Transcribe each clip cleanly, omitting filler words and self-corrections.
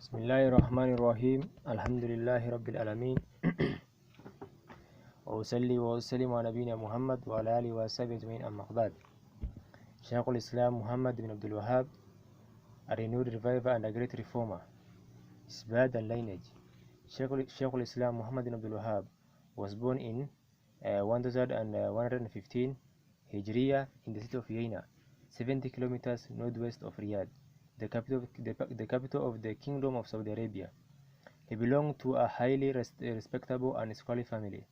بسم الله الرحمن الرحيم الحمد لله رب العالمين وأصلي وأسلم على نبينا محمد وعلى آله وصحبه أجمعين أما بعد. Shaykh ul-Islām Muhammad ibn Abdul-Wahhaab, a renewed reviver and a great reformer. His birth and lineage. Shaykh ul-Islām Muhammad ibn Abdul-Wahhaab was born in 1115 Hijriya in the city of Yaina, 70 kilometers northwest of Riyadh, the capital of the Kingdom of Saudi Arabia. He belonged to a highly respectable and scholarly family.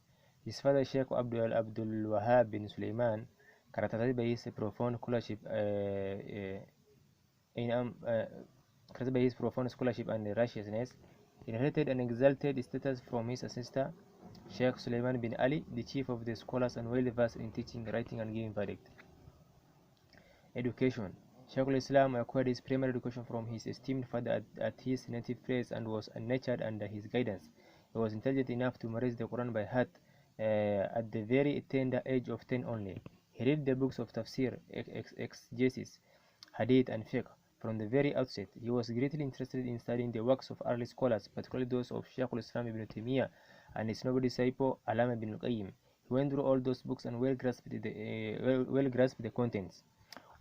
His father, Shaykh Abdul-Wahhaab bin Sulaiman, characterized by his profound scholarship and righteousness, inherited an exalted status from his ancestor, Shaykh Sulaiman bin Ali, the chief of the scholars and well-versed in teaching, writing, and giving verdict. Education. Shaykh al-Islam acquired his primary education from his esteemed father at his native place and was nurtured under his guidance. He was intelligent enough to memorize the Quran by heart at the very tender age of 10 only. He read the books of tafsir, exegesis, hadith, and fiqh. From the very outset, he was greatly interested in studying the works of early scholars, particularly those of Shaykh al-Islam ibn Taymiyyah and his noble disciple Allama ibn al-Qayyim. He went through all those books and well grasped the contents.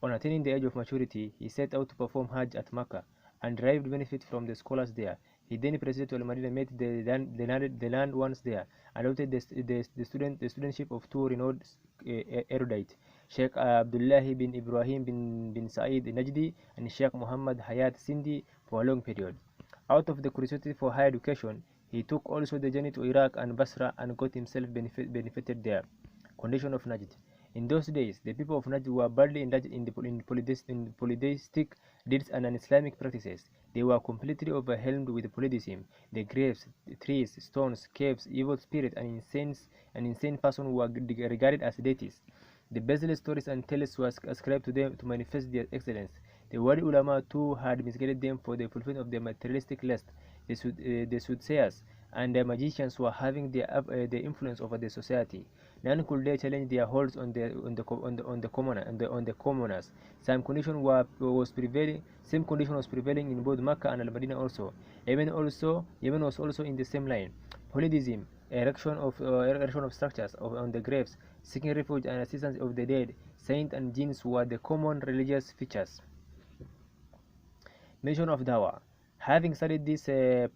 On attaining the age of maturity, he set out to perform Hajj at Makkah and derived benefit from the scholars there. He then proceeded to Al-Madinah, met the learned ones there, and adopted the studentship of two renowned erudites, Shaykh Abdullah bin Ibrahim bin Sa'id Najdi and Shaykh Muhammad Hayat Sindi, for a long period. Out of the curiosity for higher education, he took also the journey to Iraq and Basra and got himself benefited there. Condition of Najd. In those days, the people of Najd were badly indulged in polytheistic deeds and un-Islamic practices. They were completely overwhelmed with polytheism. The graves, trees, stones, caves, evil spirits, and insane persons were regarded as deities. The baseless stories and tales were ascribed to them to manifest their excellence. The word ulama too had misguided them for the fulfillment of their materialistic lust. The soothsayers and the magicians were having the influence over the society. None could dare challenge their holds on the commoners. Same condition was prevailing in both Makkah and Al-Madinah also. Yemen was also in the same line. Polytheism, erection of structures on the graves, seeking refuge and assistance of the dead, saints and jinns were the common religious features. Mission of Dawah. Having studied this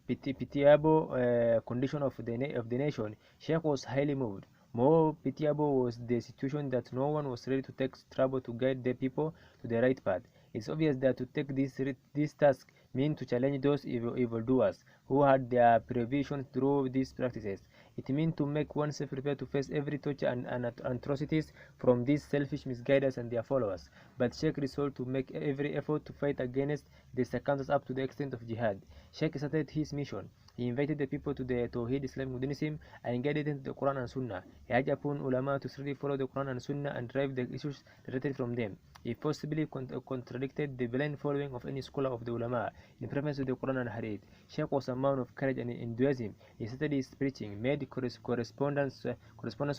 pitiable condition of the nation, Shaykh was highly moved. More pitiable was the situation that no one was ready to take trouble to guide the people to the right path. It's obvious that to take this task meant to challenge those evildoers who had their provision through these practices. It meant to make oneself prepared to face every torture and atrocities from these selfish misguiders and their followers. But Shaykh resolved to make every effort to fight against the circumstances up to the extent of jihad. Shaykh started his mission. He invited the people to the Tawheed Islamic modernism and guided them to the Quran and Sunnah. He urged upon ulama to strictly follow the Quran and Sunnah and drive the issues related from them. He forcibly contradicted the blind following of any scholar of the ulama in preference to the Quran and Hadith. Shaykh was a man of courage and enthusiasm. He started his preaching, made correspondence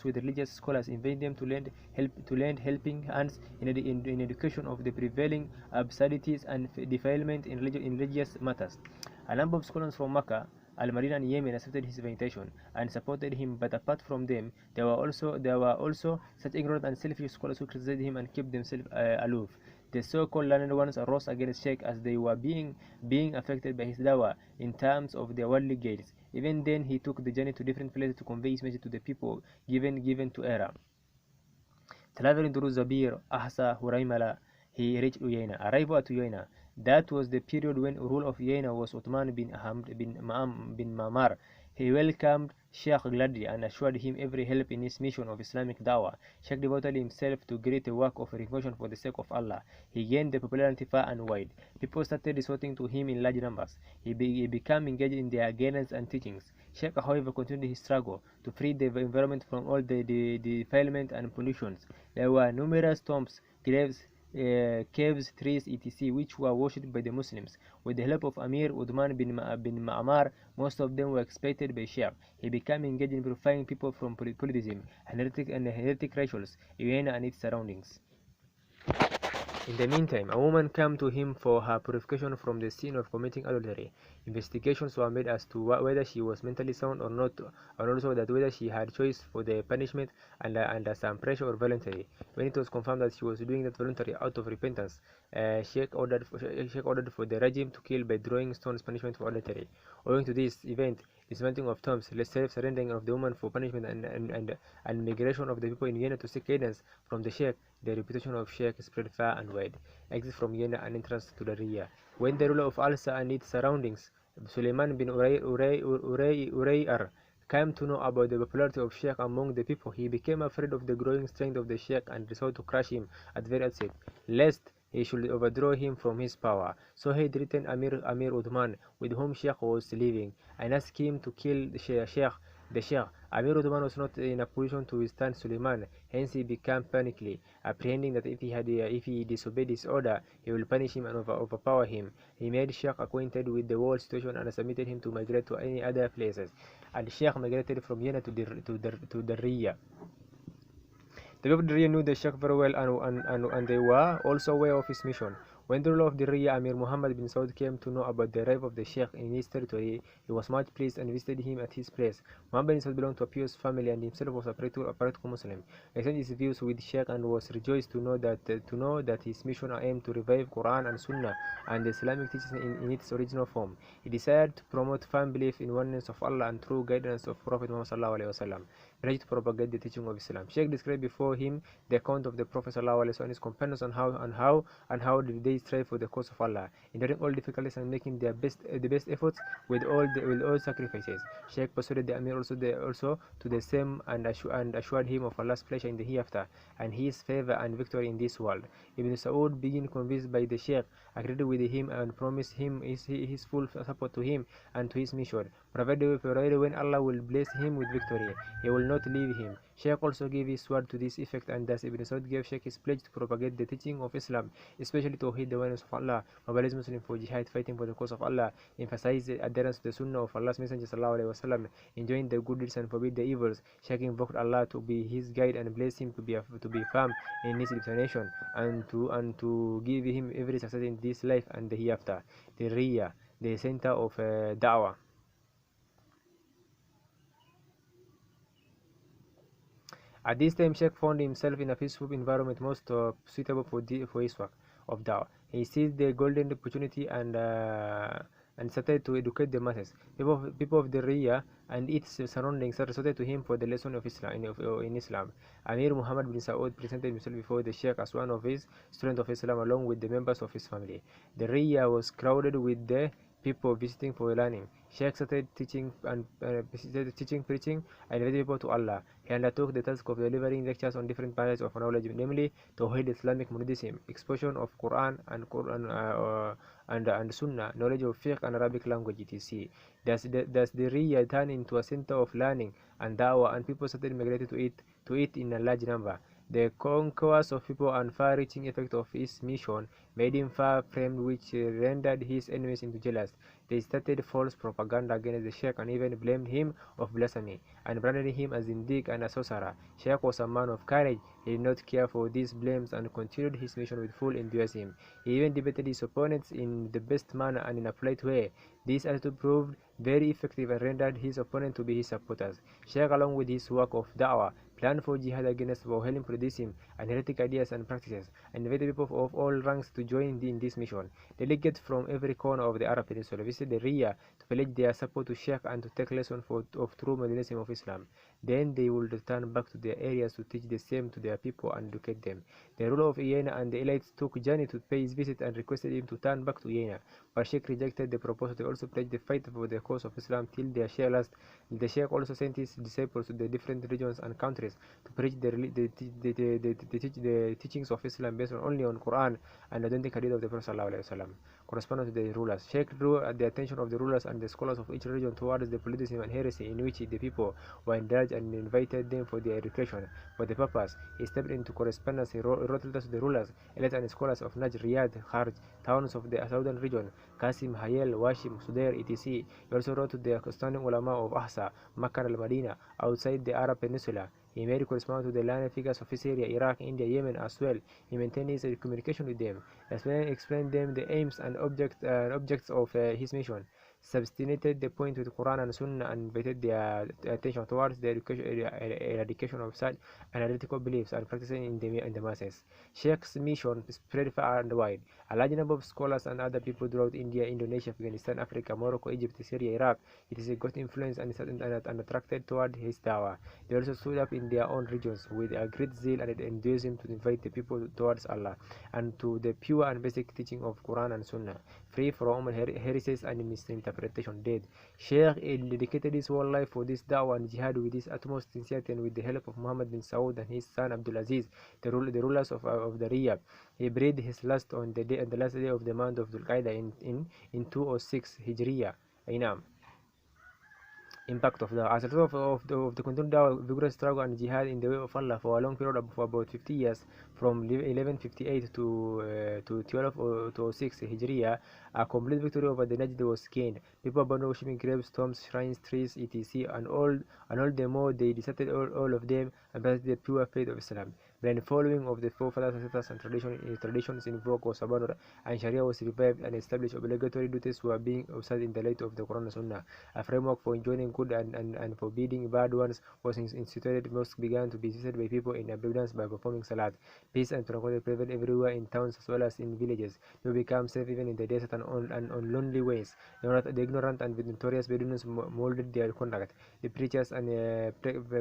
with religious scholars, inviting them to lend helping hands in education of the prevailing absurdities and defilement in religious matters. A number of scholars from Makkah, Al-Madinah, and Yemen accepted his invitation and supported him, but apart from them, there were also such ignorant and selfish scholars who criticized him and kept themselves aloof. The so-called learned ones arose against Shaykh as they were being affected by his dawah in terms of their worldly gains. Even then, he took the journey to different places to convey his message to the people given to error. Traveling through Zabir, Ahsa, Huraymala, he reached Uyayna. Arrival at Uyayna. That was the period when the rule of Uyayna was Uthman bin Ma'mar. He welcomed Shaykh gladly and assured him every help in his mission of Islamic dawah. Shaykh devoted himself to great work of reformation for the sake of Allah. He gained the popularity far and wide. People started resorting to him in large numbers. He became engaged in their guidance and teachings. Shaykh, however, continued his struggle to free the environment from all the defilement and pollutions. There were numerous tombs, graves, caves, trees, etc., which were worshipped by the Muslims. With the help of Amir Uthman bin Ma'mar, most of them were exploited by Shaykh. He became engaged in purifying people from polytheism and heretic rituals, Uyayna and its surroundings. In the meantime, a woman came to him for her purification from the sin of committing adultery. Investigations were made as to whether she was mentally sound or not, and also that whether she had choice for the punishment under some pressure or voluntary. When it was confirmed that she was doing that voluntary out of repentance, Shaykh ordered for the regime to kill by throwing stones punishment for adultery. Owing to this event, dismantling of tombs, self-surrendering of the woman for punishment, and migration of the people in Vienna to seek guidance from the Sheikh, the reputation of Sheikh spread far and wide. Exit from Vienna and entrance to the Riyah. When the ruler of Alsa and its surroundings, Suleiman bin Urayr, came to know about the popularity of Sheikh among the people, he became afraid of the growing strength of the Sheikh and resolved to crush him at very outset, lest he should overthrow him from his power. So he threatened Amir Uthman, with whom Sheikh was living, and asked him to kill the Sheikh. Amir Uthman was not in a position to withstand Suleiman, hence he became panicky, apprehending that if he disobeyed his order, he will punish him and overpower him. He made Sheikh acquainted with the whole situation and submitted him to migrate to any other places, and Sheikh migrated from Vienna to the Riyah. The people of the Riyah knew the Sheikh very well, and they were also aware of his mission. When the ruler of the Riyah, Amir Muhammad bin Saud, came to know about the arrival of the Sheikh in his territory, he was much pleased and visited him at his place. Muhammad bin Saud belonged to a pious family and himself was a practical Muslim. He exchanged his views with Sheikh and was rejoiced to know that his mission aimed to revive Quran and Sunnah and the Islamic teachings in its original form. He desired to promote firm belief in oneness of Allah and true guidance of Prophet Muhammad sallallahu alaihi wasallam, ready to propagate the teaching of Islam. Sheikh described before him the account of the Prophet sallallahu alaihi wasallam and his companions and how did they strive for the cause of Allah, enduring all difficulties and making the best efforts with all sacrifices. Sheikh persuaded the Amir also to the same and assured him of Allah's pleasure in the hereafter and his favor and victory in this world. Ibn Saud, being convinced by the Sheikh, agreed with him and promised him his full support to him and to his mission, provided when Allah will bless him with victory, he will not leave him. Sheikh also gave his word to this effect, and thus Ibn Saud gave Sheikh his pledge to propagate the teaching of Islam, especially to heed the oneness of Allah, mobilize Muslims for jihad, fighting for the cause of Allah, emphasize the adherence to the Sunnah of Allah's Messenger sallallahu alaihi wasallam, enjoying the good deeds and forbid the evils. Sheikh invoked Allah to be his guide and bless him to be firm in his determination and to give him every success in this life and the hereafter. The Riyah, the center of Da'wah. At this time, Sheikh found himself in a peaceful environment most suitable for his work of da'wah. He seized the golden opportunity and started to educate the masses. People of the Riyah and its surroundings resorted to him for the lesson of Islam in Islam. Amir Muhammad bin Saud presented himself before the Sheikh as one of his students of Islam along with the members of his family. The Riyah was crowded with the people visiting for learning. Sheikh started teaching, preaching, and invited people to Allah. He undertook the task of delivering lectures on different areas of knowledge, namely Tawhid, Islamic monotheism, exposition of Quran and Sunnah, knowledge of fiqh and Arabic language, etc. Thus the Riyah turned into a center of learning and da'wah, and people started migrating to it in a large number. The concourse of people and far-reaching effect of his mission made him far-famed, which rendered his enemies into jealous. They started false propaganda against the Sheikh and even blamed him of blasphemy and branded him as indeed and a sorcerer. Sheikh was a man of courage. He did not care for these blames and continued his mission with full enthusiasm. He even debated his opponents in the best manner and in a polite way. This attitude proved very effective and rendered his opponent to be his supporters. Sheikh, along with his work of da'wah, planned for jihad against Wahhabi Buddhism and heretic ideas and practices, and invited people of all ranks to join in this mission. Delegates from every corner of the Arab Peninsula visited the Riyah to pledge their support to Sheikh and to take lessons of true modernism of Islam. Then they would return back to their areas to teach the same to their people and educate them. The ruler of Vienna and the elites took journey to pay his visit and requested him to turn back to Vienna, but Sheikh rejected the proposal. They also pledged the fight for the cause of Islam till their share last. The Sheikh also sent his disciples to the different regions and countries to preach the teachings of Islam based only on Quran and authentic hadith of the Prophet ﷺ, corresponding to the rulers. Sheikh drew the attention of the rulers and the scholars of each region towards the politicization and heresy in which the people were indulged and invited them for their education. For the purpose, he stepped into correspondence. He wrote letters to the rulers, elites and scholars of Najd, Riyadh, Kharj, towns of the southern region, Qasim, Hayel, Washim, Sudair, etc. He also wrote to the outstanding ulama of Ahsa, Makkah and Medina, outside the Arab Peninsula. He made correspondence with the land figures of Syria, Iraq, India, Yemen as well. He maintained his communication with them, explained them the aims and objects of his mission, substantiated the point with Quran and Sunnah, and invited their attention towards the eradication of such analytical beliefs and practices in the masses. Sheikh's mission spread far and wide. A large number of scholars and other people throughout India, Indonesia, Afghanistan, Africa, Morocco, Egypt, Syria, Iraq, it is a great influence and attracted toward his dawah. They also stood up in their own regions with a great zeal and enthusiasm to invite the people towards Allah and to the pure and basic teaching of Quran and Sunnah, free from heresies and misinterpretation. Dead. Shaykh dedicated his whole life for this da'wah and jihad with his utmost sincerity, and with the help of Muhammad bin Saud and his son Abdul Aziz, the rulers of the Riyadh. He breathed his last on the last day of the month of Dhul Qaeda in 206 Hijriya. Ainam. Impact of the as a result of the continued vigorous struggle and jihad in the way of Allah for a long period of about 50 years, from 1158 to 1206 Hijriya, a complete victory over the Najd was gained. People abandoned worshipping graves, tombs, shrines, trees, etc. and all the more they deserted all of them and embraced the pure faith of Islam. When the following of the forefathers, ancestors, and traditions invoked was abandoned, and Sharia was revived and established, obligatory duties were being observed in the light of the Quran and Sunnah. A framework for enjoining good and forbidding bad ones was instituted. Mosques began to be visited by people in abundance by performing salat. Peace and tranquility prevailed everywhere in towns as well as in villages. They became safe even in the desert and on lonely ways. The ignorant and notorious Bedouins molded their conduct. The preachers and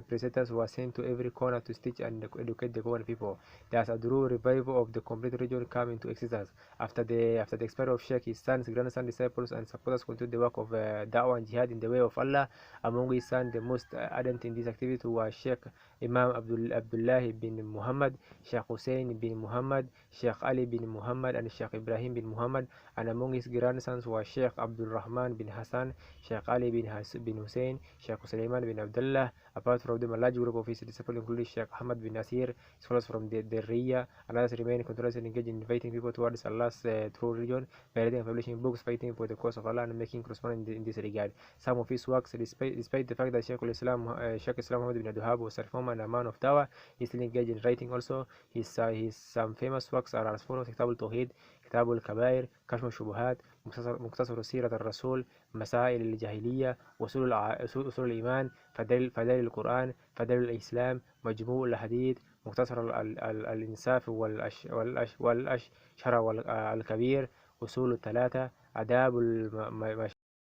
preceptors were sent to every corner to teach and educate the common people. Thus, a true revival of the complete region came into existence. After the expiry of Shaykh, his sons, grandsons, disciples, and supporters continued the work of da'wah and jihad in the way of Allah. Among his sons, the most ardent in this activity were Shaykh Imam Abdullah bin Muhammad, Shaykh Hussein bin Muhammad, Shaykh Ali bin Muhammad, and Shaykh Ibrahim bin Muhammad. And among his grandsons were Shaykh Abdul Rahman bin Hassan, Shaykh Ali bin Hussein, Shaykh Sulaiman bin Abdullah. Apart from them, a large group of his disciples including Shaykh Ahmad bin Nasir, scholars from the Riyah, and others remain continuously engaged in inviting people towards Allah's true religion by writing and publishing books, fighting for the cause of Allah, and making correspondence in this regard. Some of his works, despite the fact that Shaykh ul-Islām Muhammad ibn Abdul-Wahhaab was a reformer and a man of dawah, he still engaged in writing also. His some famous works are as follows: Kitab al-Tawhid, Kitab al-Kabair, Kashf al-Shubuhat, مختصر سيرة الرسول، مسائل الجاهلية، أصول الإيمان، فضائل القرآن، فضائل الإسلام، مجموع الحديث، مختصر الإنصاف والأشهر الكبير، أصول الثلاثة، آداب